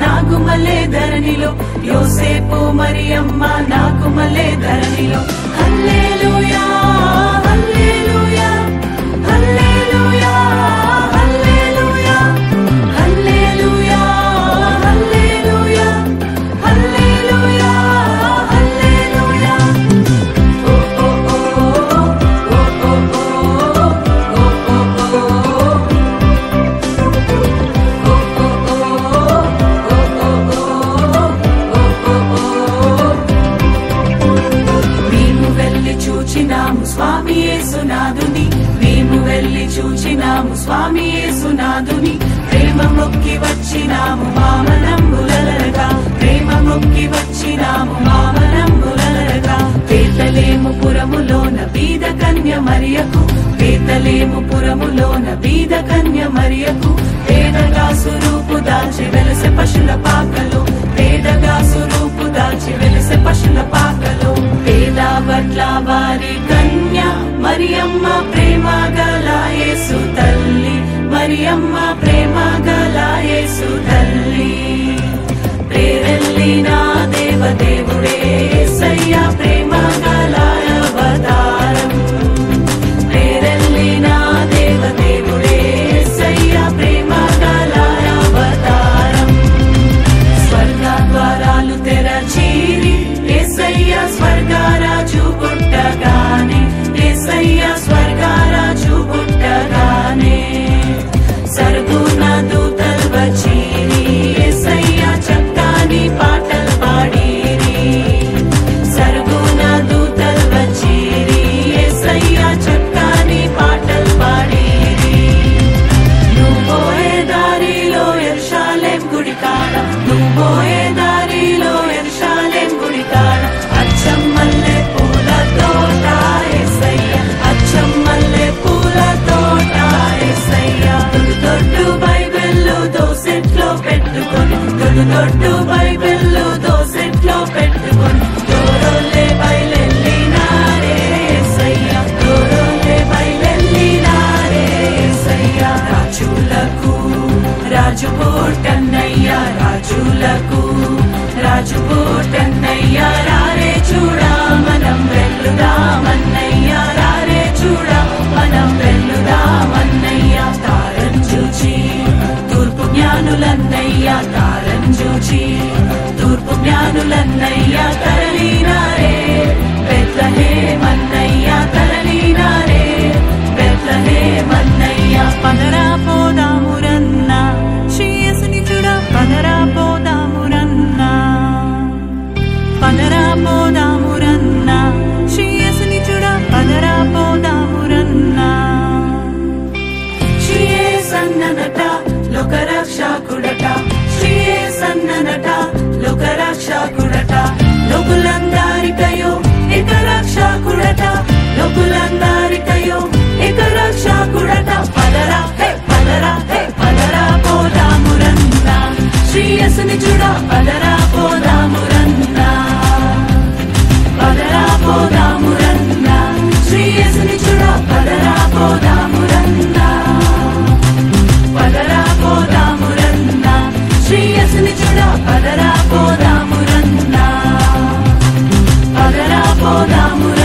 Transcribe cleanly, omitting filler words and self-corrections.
నాకు మలే ధరణిలో, యోసేపు మరియమ్మ నాకు మలే ధరణిలో. హల్లెలూయా హల్లెలూయా హల్లెలూయా హల్లెలూయా హల్లెలూయా హల్లెలూయా హల్లెలూయా హల్లెలూయా. ఓ ఓ ఓ ఓ ఓ చూచినాము స్వామి యేసునాథుని, మేము వెళ్ళి చూచినాము స్వామి యేసునాథుని. ప్రేమ మొక్కి వచ్చినాము మామనంబులరగా, ప్రేమ మొక్కి వచ్చినాము మామనంబులరగా. బేతలేము పురములోన బీద కన్య మరియకు, బేతలేము పురములోన బీద కన్య మరియకు. పేదగా సురూపు దాల్చి వెలసె పశుల పాకలో, పేదగా సురూపు దాల్చి వెలసె పశుల పాకలో. పేద పట్ల వారి కన్య మరియమ్మ ప్రేమ గల యేసు తల్లి, మరియమ్మ ప్రేమ గల యేసు తల్లి. ప్రేరెల్లిన దేవదేవుడే యేసయ్య ప్రేమ గల అవతారం. ప్రేరెల్లిన దేవదేవుడే యేసయ్య ప్రేమ గల అవతారం. స్వర్గ ద్వారాలు తెరచీరి యేసయ్య స్వర్గరాజు పుట్టగానే, యేసయ్య స్వర్గరాజు పుట్టగానే. సరుగున దూతలు వచ్చీరి యేసయ్య చక్కని పాటలు పాడిరి. సరుగున దూతలు వచ్చీరి యేసయ్య చక్కని పాటలు పాడిరి. నువ్వు పోయే దారిలో యెరూషలేం గుడి కాడ, నువ్వు పోయే దారిలో యెరూషలేం గుడి కాడ. అచ్చం మల్లె పూల తోట యేసయ్య, అచ్చం మల్లె పూల తోట యేసయ్య. దొడ్డు బైబిళ్ళు దోసెట్లో పెట్టుకొని, దొడ్డు బైబిళ్ళు దోసెట్లో పెట్టుకొని. దూరోలే బయలెల్లినారే యేసయ్య, దూరోలే బయలెల్లినారే యేసయ్య. రాజులకు రాజు పుట్టన్నయ్య, రాజులకు రాజు పుట్టన్నయ్య. రారే చూడా మనం వెళ్ళుదామన్నయ్య, రారే చూడా మనం వెళ్ళుదామన్నయ్య. తారం చూచి తూర్పు జ్ఞానులన్నయ్య, తారం చూచి తూర్పు జ్ఞానులన్నయ్య. తరలినారే బెత్లెహేమన్నయ్య, తరలినారే బెత్లెహేమన్నయ్య. పదరా పోదామురన్నా శ్రీ యేసుని చూడ, పదరా పోదామురన్నా, పదరా పోదామురన్నా శ్రీ యేసుని చూడ, పదరా పోదామురన్నా. శ్రీ యేసన్ననట లోకరక్షకుడట, శ్రీ యేసన్ననట లోకరక్షకుడట. లోకులందరికయో ఏక రక్షకుడట, లోకులందరికయో ఏక రక్షకుడట. పదరా హే పదరా హే పదరా పోదామురన్నా శ్రీ యేసుని చూడ, పదరా పోదామురన్నా, పదరా పోదామురన్నా శ్రీ యేసుని చూడ, పదరా పోదామురన్నా, పదరా పోదామురన్నా శ్రీ యేసుని చూడ, పదరా పోదామురన్నా, పదరా పోదామురన్నా.